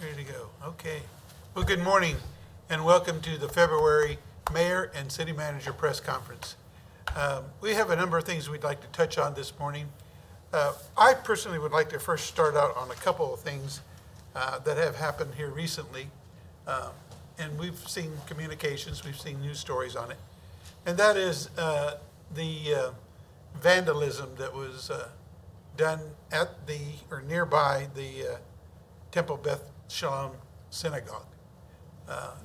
Ready to go. Okay. Well, good morning and welcome to the February Mayor and City Manager Press Conference. We have a number of things we'd like to touch on this morning. I personally would like to first start out on a couple of things that have happened here recently. And we've seen communications, we've seen news stories on it. And that is the vandalism that was done at the, or nearby the Temple Beth Shalom Synagogue.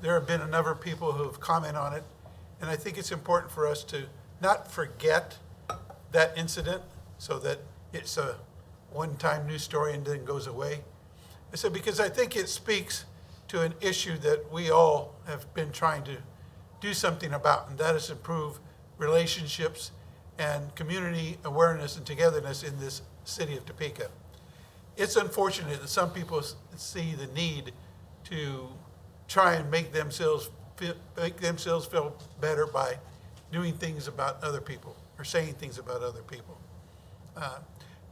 There have been a number of people who have commented on it, and I think it's important for us to not forget that incident so that it's a one-time news story and then goes away. I said because I think it speaks to an issue that we all have been trying to do something about, and that is improve relationships and community awareness and togetherness in this city of Topeka. It's unfortunate that some people see the need to try and make themselves feel better by doing things about other people or saying things about other people.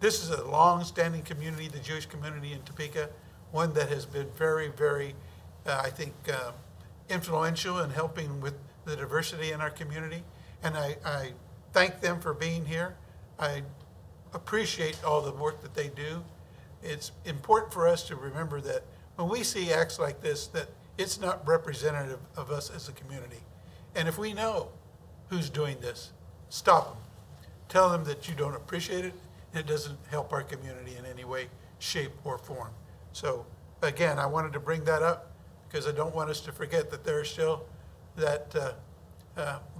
This is a long-standing community, the Jewish community in Topeka, one that has been very, very, I think, influential in helping with the diversity in our community. And I thank them for being here. I appreciate all the work that they do. It's important for us to remember that when we see acts like this, that it's not representative of us as a community. And if we know who's doing this, stop them. Tell them that you don't appreciate it, and it doesn't help our community in any way, shape, or form. So again, I wanted to bring that up because I don't want us to forget that there's still that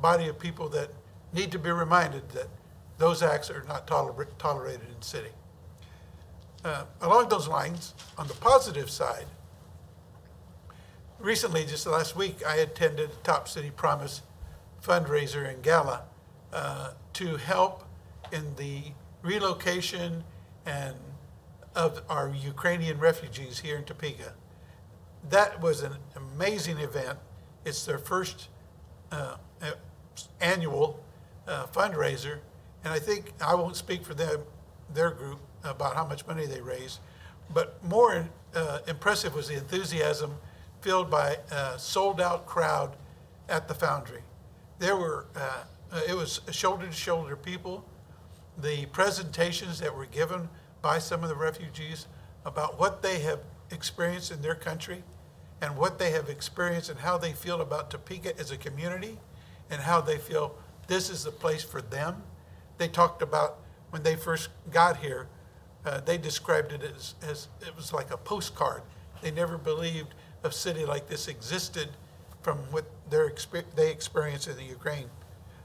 body of people that need to be reminded that those acts are not tolerated in the city. Along those lines, on the positive side, recently, just last week, I attended the Top City Promise fundraiser and gala to help in the relocation and of our Ukrainian refugees here in Topeka. That was an amazing event. It's their first annual fundraiser, and I think I won't speak for them, their group, about how much money they raised, but more impressive was the enthusiasm filled by a sold-out crowd at the Foundry. There were, it was shoulder-to-shoulder people. The presentations that were given by some of the refugees about what they have experienced in their country and what they have experienced and how they feel about Topeka as a community and how they feel this is the place for them. They talked about when they first got here, they described it as it was like a postcard. They never believed a city like this existed from what they experienced in the Ukraine.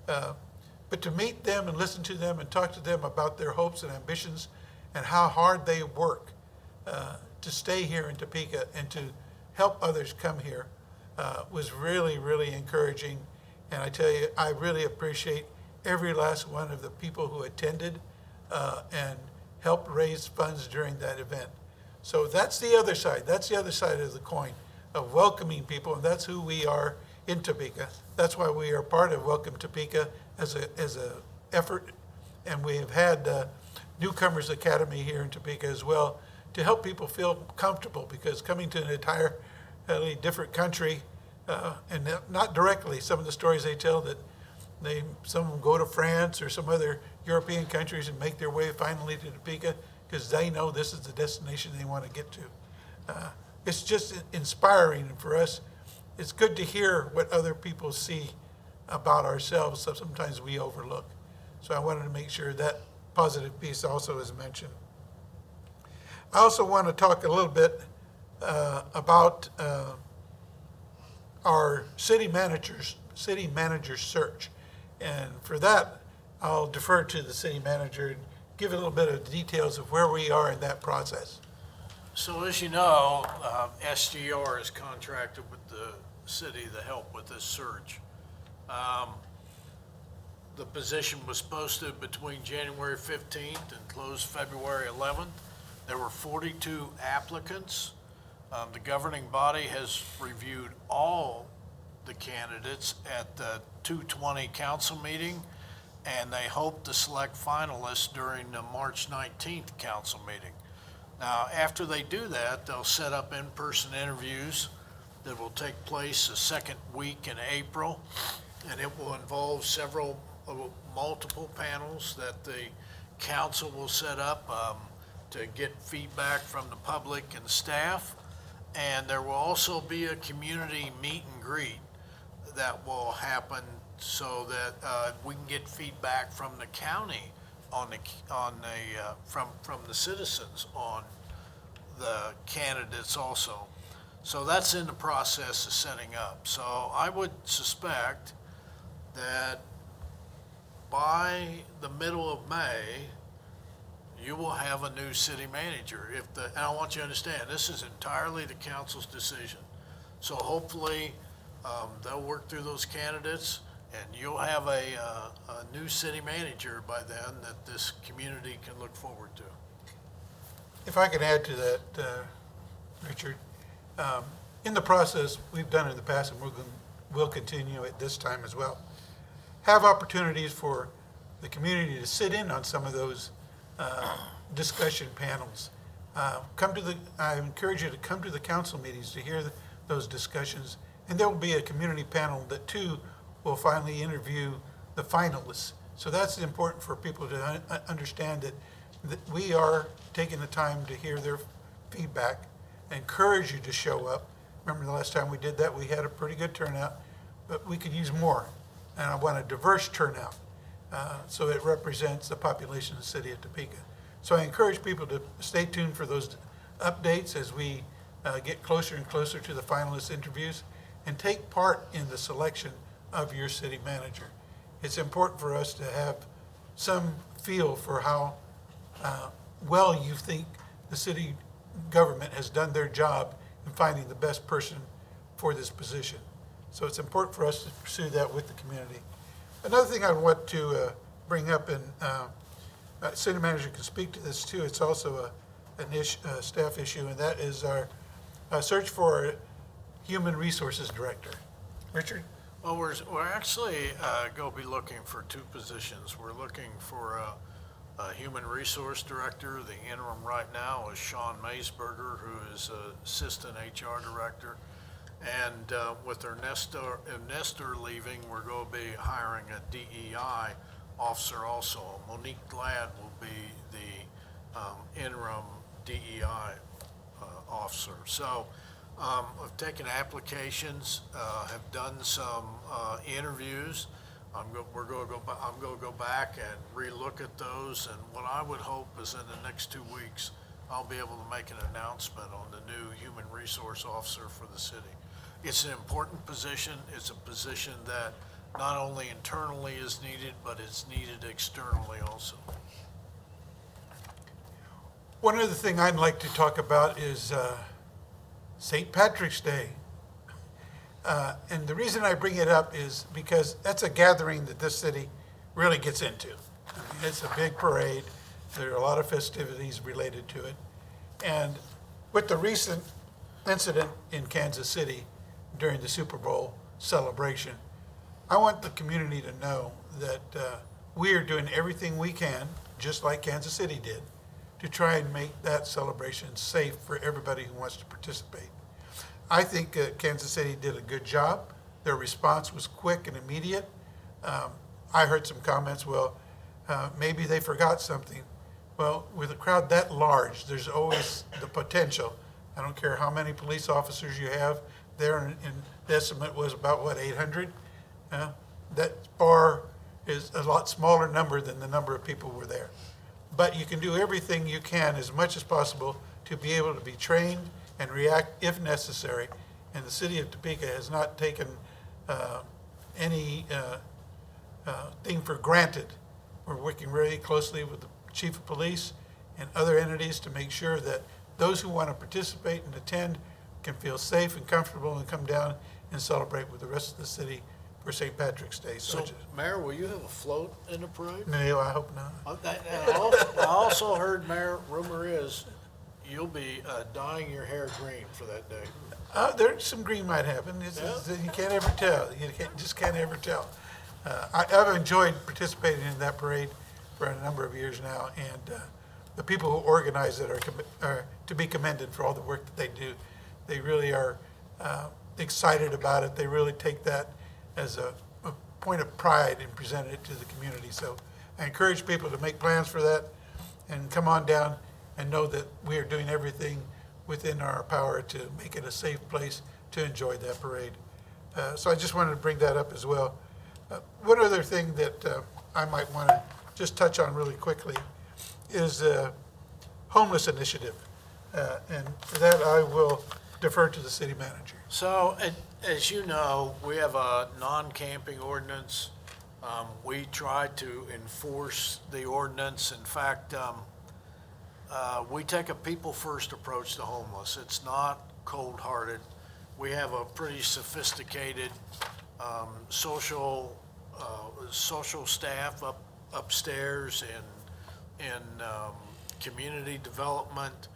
But to meet them and listen to them and talk to them about their hopes and ambitions and how hard they work to stay here in Topeka and to help others come here was really, really encouraging. And I tell you, I really appreciate every last one of the people who attended and helped raise funds during that event. So that's the other side. That's the other side of the coin of welcoming people, and that's who we are in Topeka. That's why we are part of Welcome Topeka as a effort, and we have had Newcomers Academy here in Topeka as well to help people feel comfortable, because coming to an entirely different country, and not directly, some of the stories they tell that some of them go to France or some other European countries and make their way finally to Topeka because they know this is the destination they want to get to. It's just inspiring, and for us, it's good to hear what other people see about ourselves, so sometimes we overlook. So I wanted to make sure that positive piece also is mentioned. I also want to talk a little bit about our city manager search. And for that, I'll defer to the city manager and give a little bit of details of where we are in that process. So as you know, SGR is contracted with the city to help with this search. The position was posted between January 15th and closed February 11th. There were 42 applicants. The governing body has reviewed all the candidates at the 2/20 council meeting, and they hope to select finalists during the March 19th council meeting. Now, after they do that, they'll set up in-person interviews that will take place the second week in April, and it will involve multiple panels that the council will set up to get feedback from the public and staff. And there will also be a community meet and greet that will happen so that we can get feedback from the county from the citizens on the candidates also. So that's in the process of setting up. So I would suspect that by the middle of May, you will have a new city manager. And I want you to understand, this is entirely the council's decision. So hopefully, they'll work through those candidates, and you'll have a new city manager by then that this community can look forward to. If I could add to that, Richard, in the process, we've done it in the past, and we'll continue it this time as well. Have opportunities for the community to sit in on some of those discussion panels. I encourage you to come to the council meetings to hear those discussions, and there will be a community panel that too will finally interview the finalists. So that's important for people to understand that we are taking the time to hear their feedback. I encourage you to show up. Remember the last time we did that, we had a pretty good turnout, but we could use more. And I want a diverse turnout, so it represents the population of the city of Topeka. So I encourage people to stay tuned for those updates as we get closer and closer to the finalist interviews, and take part in the selection of your city manager. It's important for us to have some feel for how well you think the city government has done their job in finding the best person for this position. So it's important for us to pursue that with the community. Another thing I want to bring up, and city manager can speak to this too, it's also a staff issue, and that is our search for a human resources director. Richard? Well, we're actually going to be looking for two positions. We're looking for a human resource director. The interim right now is Sean Maysberger, who is assistant HR director. And with Nestor leaving, we're going to be hiring a DEI officer also. Monique Glad will be the interim DEI officer. So I've taken applications, have done some interviews. I'm going to go back and relook at those, and what I would hope is in the next 2 weeks, I'll be able to make an announcement on the new human resource officer for the city. It's an important position. It's a position that not only internally is needed, but it's needed externally also. One other thing I'd like to talk about is St. Patrick's Day. And the reason I bring it up is because that's a gathering that this city really gets into. I mean, it's a big parade. There are a lot of festivities related to it. And with the recent incident in Kansas City during the Super Bowl celebration, I want the community to know that we are doing everything we can, just like Kansas City did, to try and make that celebration safe for everybody who wants to participate. I think Kansas City did a good job. Their response was quick and immediate. I heard some comments, well, maybe they forgot something. Well, with a crowd that large, there's always the potential. I don't care how many police officers you have there, and the estimate was about, what, 800? That bar is a lot smaller number than the number of people were there. But you can do everything you can as much as possible to be able to be trained and react if necessary. And the city of Topeka has not taken any thing for granted. We're working very closely with the chief of police and other entities to make sure that those who want to participate and attend can feel safe and comfortable and come down and celebrate with the rest of the city for St. Patrick's Day. So, Mayor, will you have a float in the parade? No, I hope not. I also heard, Mayor, rumor is you'll be dyeing your hair green for that day. There's some green might happen. You can't ever tell. Just can't ever tell. I've enjoyed participating in that parade for a number of years now, and the people who organize it are to be commended for all the work that they do. They really are excited about it. They really take that as a point of pride and present it to the community. So I encourage people to make plans for that and come on down and know that we are doing everything within our power to make it a safe place to enjoy that parade. So I just wanted to bring that up as well. One other thing that I might want to just touch on really quickly is the homeless initiative. And for that, I will defer to the city manager. So, as you know, we have a non-camping ordinance. We try to enforce the ordinance. In fact, we take a people-first approach to homeless. It's not cold-hearted. We have a pretty sophisticated social staff upstairs in community development,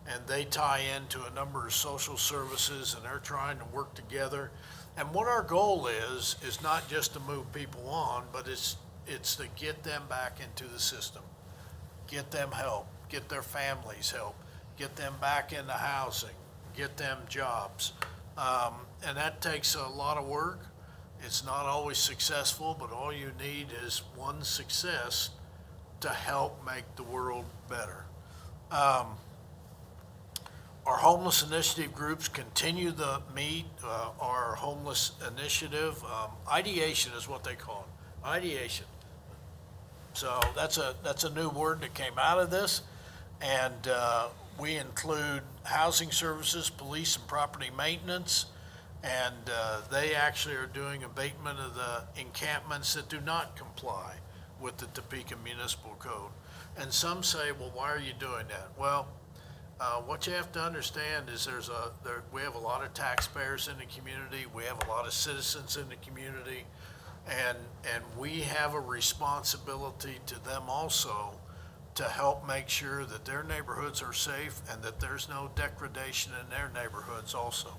and they tie into a number of social services, and they're trying to work together. And what our goal is not just to move people on, but it's to get them back into the system, get them help, get their families help, get them back into housing, get them jobs. And that takes a lot of work. It's not always successful, but all you need is one success to help make the world better. Our homeless initiative groups continue to meet. Our homeless initiative, ideation is what they call it, ideation. So that's a new word that came out of this. And we include housing services, police and property maintenance, and they actually are doing abatement of the encampments that do not comply with the Topeka Municipal Code. And some say, well, why are you doing that? Well, what you have to understand is we have a lot of taxpayers in the community, we have a lot of citizens in the community, and we have a responsibility to them also to help make sure that their neighborhoods are safe and that there's no degradation in their neighborhoods also.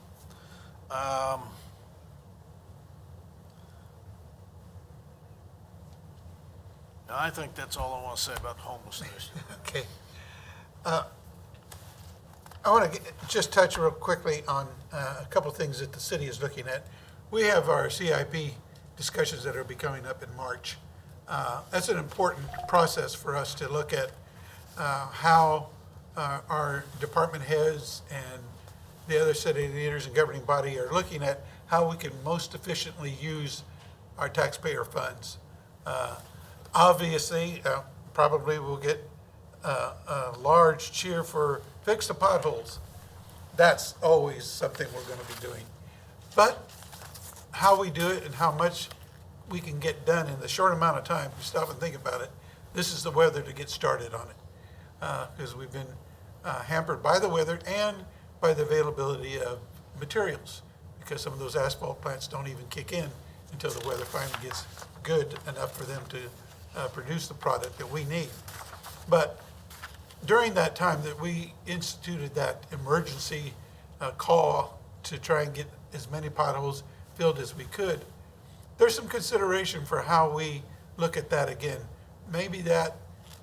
I think that's all I want to say about homelessness. Okay. I want to just touch real quickly on a couple things that the city is looking at. We have our CIP discussions that will be coming up in March. That's an important process for us to look at how our department heads and the other city leaders and governing body are looking at how we can most efficiently use our taxpayer funds. Obviously, probably we'll get a large cheer for fix the potholes. That's always something we're going to be doing. But how we do it and how much we can get done in the short amount of time, if you stop and think about it, this is the weather to get started on it. Because we've been hampered by the weather and by the availability of materials, because some of those asphalt plants don't even kick in until the weather finally gets good enough for them to produce the product that we need. But during that time that we instituted that emergency call to try and get as many potholes filled as we could, there's some consideration for how we look at that again. Maybe that,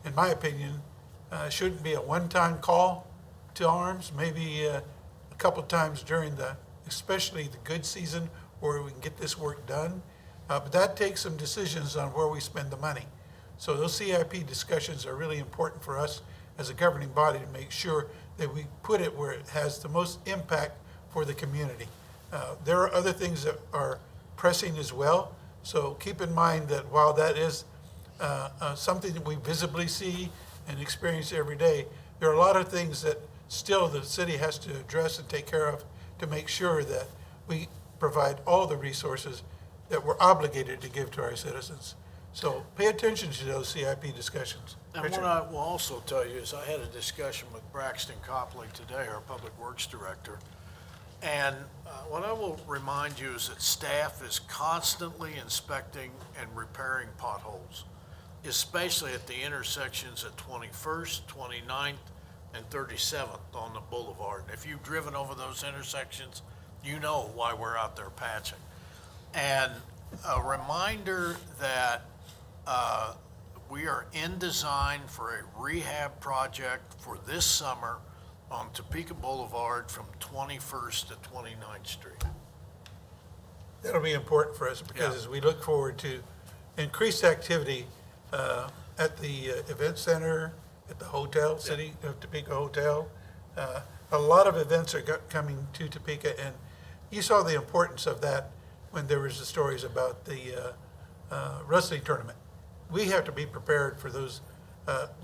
in my opinion, shouldn't be a one-time call to arms, maybe a couple times during especially the good season where we can get this work done. But that takes some decisions on where we spend the money. So those CIP discussions are really important for us as a governing body to make sure that we put it where it has the most impact for the community. There are other things that are pressing as well. So keep in mind that while that is something that we visibly see and experience every day, there are a lot of things that still the city has to address and take care of to make sure that we provide all the resources that we're obligated to give to our citizens. So pay attention to those CIP discussions. And Richard? what I will also tell you is I had a discussion with Braxton Copley today, our Public Works Director. And what I will remind you is that staff is constantly inspecting and repairing potholes, especially at the intersections at 21st, 29th, and 37th on the boulevard. If you've driven over those intersections, you know why we're out there patching. And a reminder that we are in design for a rehab project for this summer on Topeka Boulevard from 21st to 29th Street. That'll be important for us because Yeah. as we look forward to increased activity at the event center, at the hotel, City of Topeka Hotel, a lot of events are coming to Topeka, and you saw the importance of that when there was the stories about the wrestling tournament. We have to be prepared for those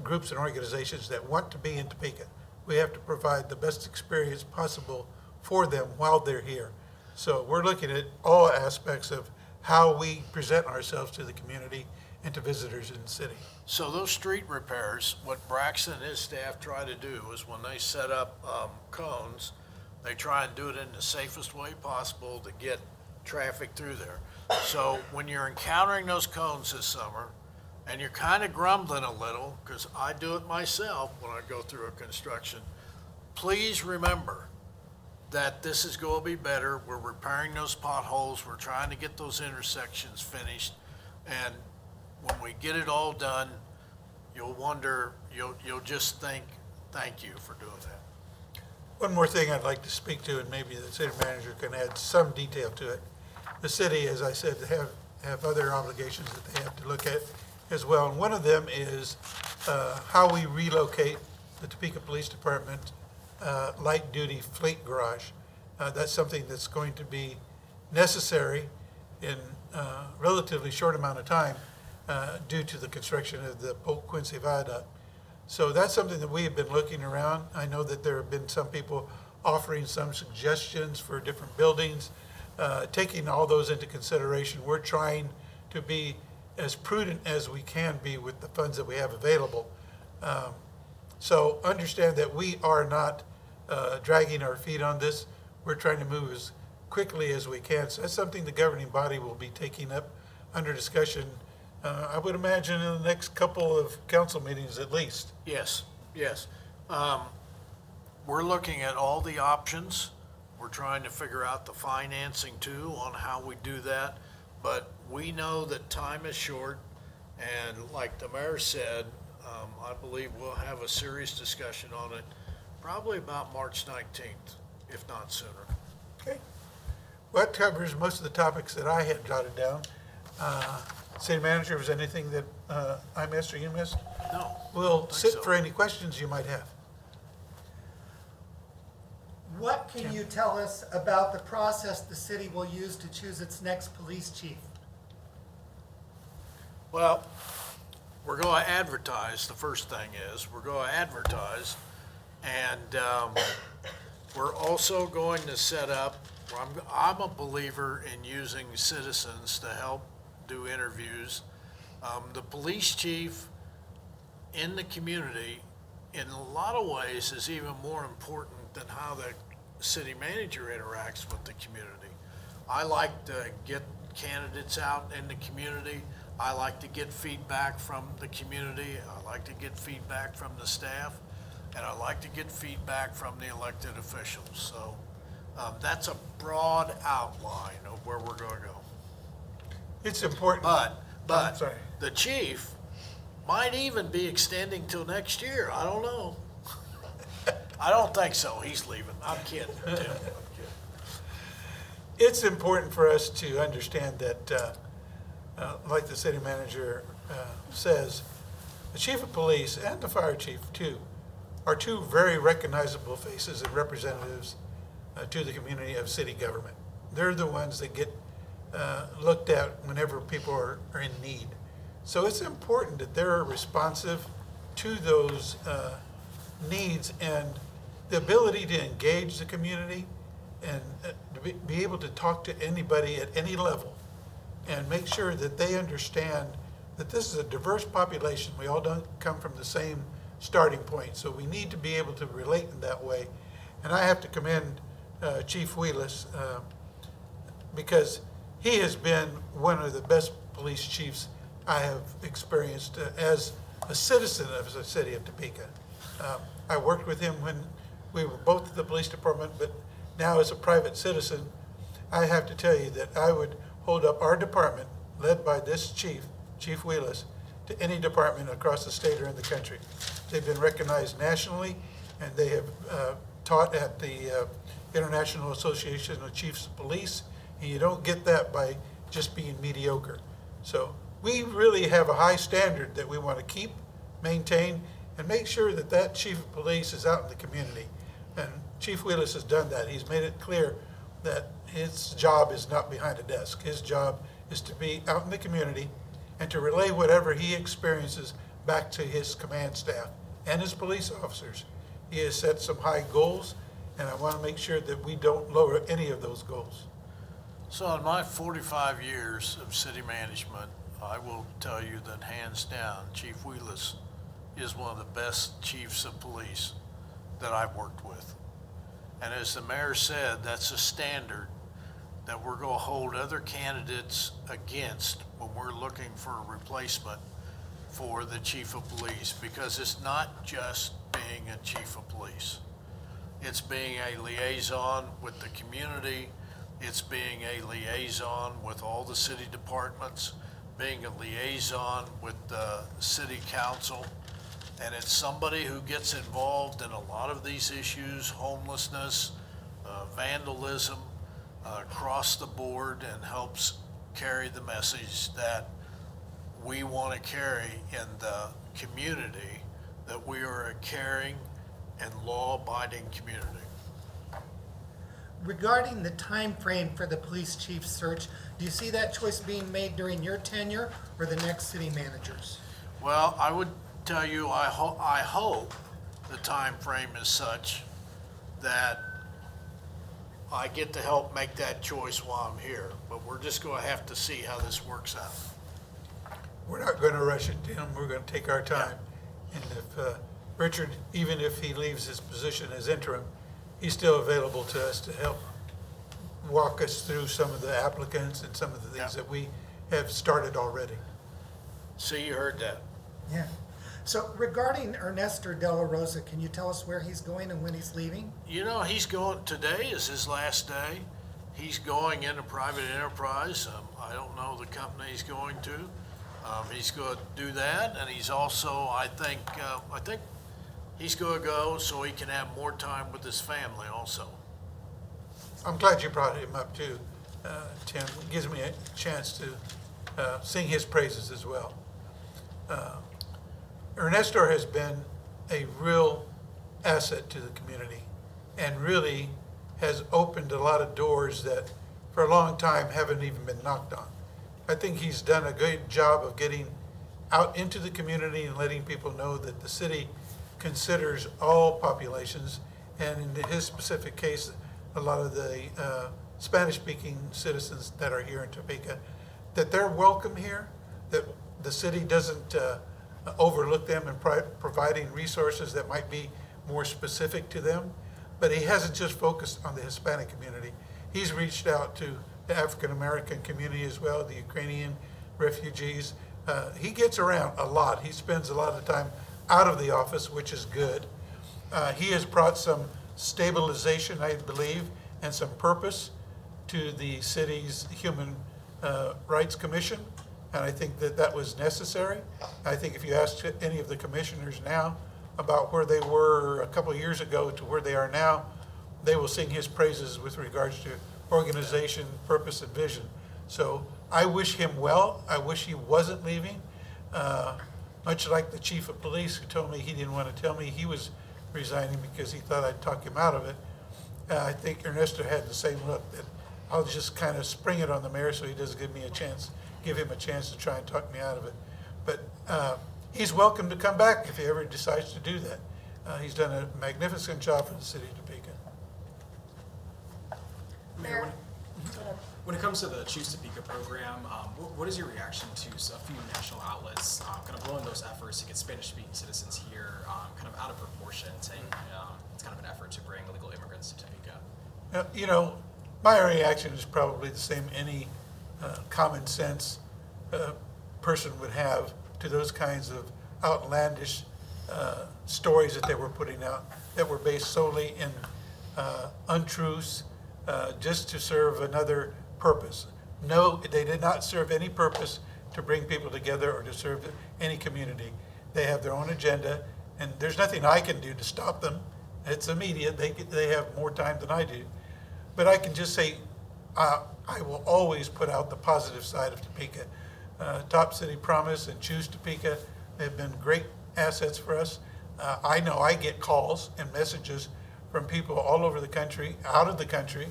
groups and organizations that want to be in Topeka. We have to provide the best experience possible for them while they're here. So we're looking at all aspects of how we present ourselves to the community and to visitors in the city. So those street repairs, what Braxton and his staff try to do is when they set up cones, they try and do it in the safest way possible to get traffic through there. So when you're encountering those cones this summer, and you're kind of grumbling a little, because I do it myself when I go through a construction, please remember that this is going to be better. We're repairing those potholes. We're trying to get those intersections finished. And when we get it all done, you'll wonder, you'll just think, thank you for doing that. One more thing I'd like to speak to, and maybe the city manager can add some detail to it. The city, as I said, have other obligations that they have to look at as well. And one of them is how we relocate the Topeka Police Department light-duty fleet garage. That's something that's going to be necessary in a relatively short amount of time due to the construction of the Polk Quincy Viaduct. So that's something that we have been looking around. I know that there have been some people offering some suggestions for different buildings. Taking all those into consideration, we're trying to be as prudent as we can be with the funds that we have available. So understand that we are not dragging our feet on this. We're trying to move as quickly as we can. So that's something the governing body will be taking up under discussion, I would imagine in the next couple of council meetings at least. Yes, yes. We're looking at all the options. We're trying to figure out the financing too on how we do that. But we know that time is short, and like the mayor said, I believe we'll have a serious discussion on it probably about March 19th, if not sooner. Okay. Well, that covers most of the topics that I had jotted down. City manager, was there anything that I missed or you missed? No. We'll think sit so. for any questions you might have. What can you tell us about the process the city will use to choose its next police chief? Well, we're going to advertise. The first thing is we're going to advertise, and we're also going to set up. I'm a believer in using citizens to help do interviews. The police chief in the community, in a lot of ways, is even more important than how the city manager interacts with the community. I like to get candidates out in the community. I like to get feedback from the community. I like to get feedback from the staff, and I like to get feedback from the elected officials. So that's a broad outline of where we're going to go. It's important. But I'm sorry. the chief might even be extending till next year. I don't know. I don't think so. He's leaving. I'm kidding, Tim. I'm kidding. It's important for us to understand that, like the city manager says, the chief of police and the fire chief too are two very recognizable faces and representatives to the community of city government. They're the ones that get looked at whenever people are in need. So it's important that they're responsive to those needs, and the ability to engage the community and to be able to talk to anybody at any level and make sure that they understand that this is a diverse population. We all don't come from the same starting point, so we need to be able to relate in that way. And I have to commend Chief Wheelis because he has been one of the best police chiefs I have experienced as a citizen of the city of Topeka. I worked with him when we were both at the police department, but now as a private citizen, I have to tell you that I would hold up our department, led by this chief, Chief Wheelis, to any department across the state or in the country. They've been recognized nationally, and they have taught at the International Association of Chiefs of Police, and you don't get that by just being mediocre. So we really have a high standard that we want to keep, maintain, and make sure that that chief of police is out in the community. And Chief Wheelis has done that. He's made it clear that his job is not behind a desk. His job is to be out in the community and to relay whatever he experiences back to his command staff and his police officers. He has set some high goals, and I want to make sure that we don't lower any of those goals. So in my 45 years of city management, I will tell you that hands down, Chief Wheelis is one of the best chiefs of police that I've worked with. And as the mayor said, that's a standard that we're going to hold other candidates against when we're looking for a replacement for the chief of police, because it's not just being a chief of police. It's being a liaison with the community. It's being a liaison with all the city departments, being a liaison with the city council. And it's somebody who gets involved in a lot of these issues, homelessness, vandalism, across the board, and helps carry the message that we want to carry in the community, that we are a caring and law-abiding community. Regarding the time frame for the police chief search, do you see that choice being made during your tenure or the next city managers? Well, I would tell you, I hope the time frame is such that I get to help make that choice while I'm here, but we're just going to have to see how this works out. We're not going to rush it, Tim. We're going to take our time. And if Richard, even if he leaves his position as interim, he's still available to us to help walk us through some of the applicants and some of the things that we have started already. See, you heard that. Yeah. So regarding Ernesto De La Rosa, can you tell us where he's going and when he's leaving? You know, he's going, today is his last day. He's going into private enterprise. I don't know the company he's going to. He's going to do that, and he's also, I think he's going to go so he can have more time with his family also. I'm glad you brought him up too, Tim. It gives me a chance to sing his praises as well. Ernesto has been a real asset to the community and really has opened a lot of doors that for a long time haven't even been knocked on. I think he's done a good job of getting out into the community and letting people know that the city considers all populations, and in his specific case, a lot of the Spanish-speaking citizens that are here in Topeka, that they're welcome here, that the city doesn't overlook them in providing resources that might be more specific to them. But he hasn't just focused on the Hispanic community. He's reached out to the African-American community as well, the Ukrainian refugees. He gets around a lot. He spends a lot of time out of the office, which is good. He has brought some stabilization, I believe, and some purpose to the city's Human Rights Commission, and I think that that was necessary. I think if you ask any of the commissioners now about where they were a couple of years ago to where they are now, they will sing his praises with regards to organization, purpose, and vision. So I wish him well. I wish he wasn't leaving. Much like the chief of police who told me he didn't want to tell me he was resigning because he thought I'd talk him out of it. I think Ernesto had the same look, that I'll just kind of spring it on the mayor so he doesn't give him a chance to try and talk me out of it. But he's welcome to come back if he ever decides to do that. He's done a magnificent job for the city of Topeka. Mayor, when it comes to the Choose Topeka program, what is your reaction to a few national outlets kind of blowing those efforts to get Spanish-speaking citizens here kind of out of proportion, saying it's kind of an effort to bring illegal immigrants to Topeka? You know, my reaction is probably the same any common sense person would have to those kinds of outlandish stories that they were putting out that were based solely in untruths, just to serve another purpose. No, they did not serve any purpose to bring people together or to serve any community. They have their own agenda, and there's nothing I can do to stop them. It's immediate. They have more time than I do. But I can just say, I will always put out the positive side of Topeka. Top City Promise and Choose Topeka have been great assets for us. I know I get calls and messages from people all over the country, out of the country,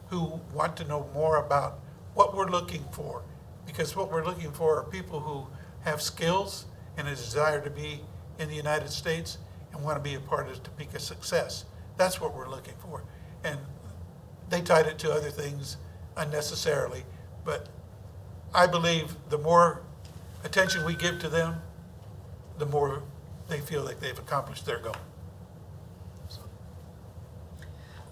who want to know more about what we're looking for. Because what we're looking for are people who have skills and a desire to be in the United States and want to be a part of Topeka's success. That's what we're looking for. And they tied it to other things unnecessarily, but I believe the more attention we give to them, the more they feel like they've accomplished their goal.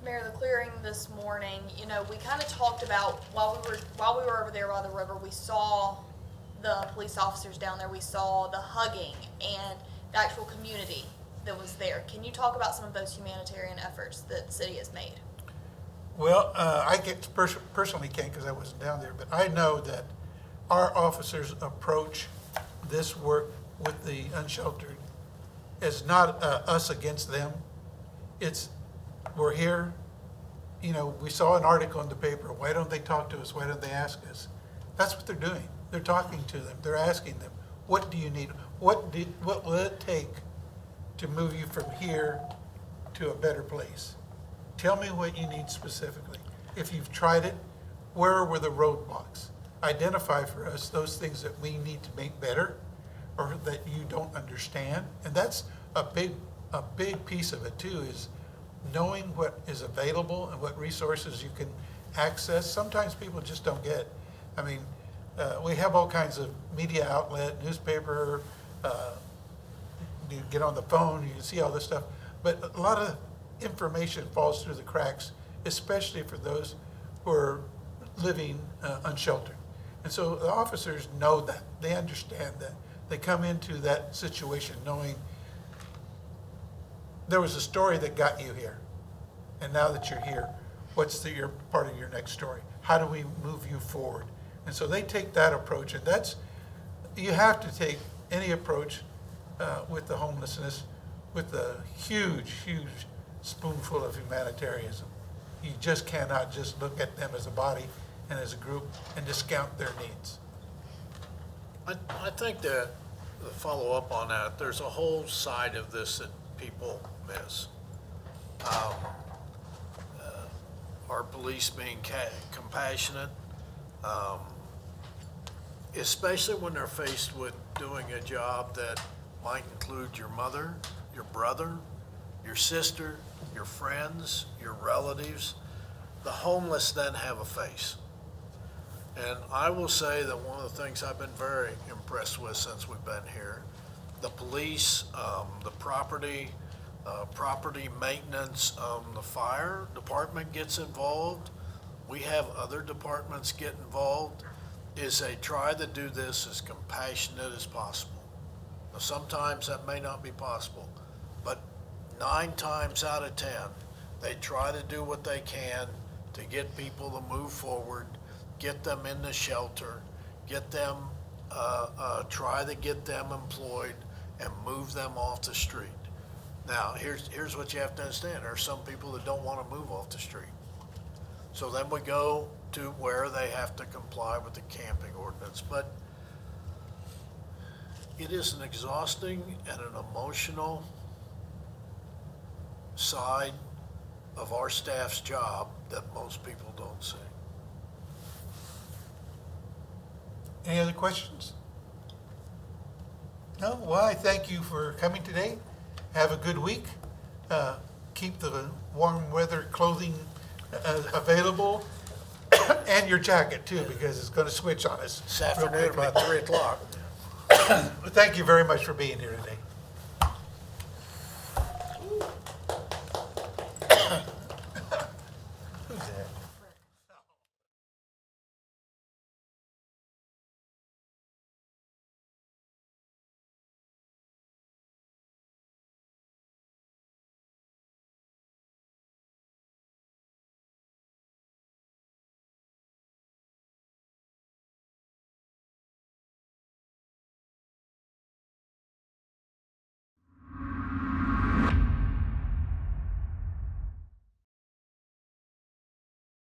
Mayor, the clearing this morning, you know, we kind of talked about while we were over there by the river, we saw the police officers down there, we saw the hugging and the actual community that was there. Can you talk about some of those humanitarian efforts that the city has made? Well, I personally can't because I wasn't down there, but I know that our officers approach this work with the unsheltered as not us against them. It's, we're here, you know, we saw an article in the paper, why don't they talk to us, why don't they ask us? That's what they're doing. They're talking to them, they're asking them, what do you need? What will it take to move you from here to a better place? Tell me what you need specifically. If you've tried it, where were the roadblocks? Identify for us those things that we need to make better or that you don't understand. And that's a big piece of it too, is knowing what is available and what resources you can access. Sometimes people just don't get. I mean, we have all kinds of media outlet, newspaper, you get on the phone, you see all this stuff, but a lot of information falls through the cracks, especially for those who are living unsheltered. And so the officers know that, they understand that. They come into that situation knowing there was a story that got you here. And now that you're here, what's your part of your next story? How do we move you forward? And so they take that approach, and that's, you have to take any approach with the homelessness with a huge, huge spoonful of humanitarianism. You just cannot just look at them as a body and as a group and discount their needs. I think that, to follow up on that, there's a whole side of this that people miss. Our police being compassionate, especially when they're faced with doing a job that might include your mother, your brother, your sister, your friends, your relatives. The homeless then have a face. And I will say that one of the things I've been very impressed with since we've been here, the police, the property maintenance, the fire department gets involved. We have other departments get involved, is they try to do this as compassionate as possible. Now, sometimes that may not be possible, but 9 times out of 10, they try to do what they can to get people to move forward, get them in the shelter, get them, try to get them employed and move them off the street. Now, here's what you have to understand. There are some people that don't want to move off the street. So then we go to where they have to comply with the camping ordinance. But it is an exhausting and an emotional side of our staff's job that most people don't see. Any other questions? No? Well, I thank you for coming today. Have a good week. Keep the warm weather clothing available and your jacket too, because it's going to switch on us. This afternoon about 3 o'clock. Thank you very much for being here today.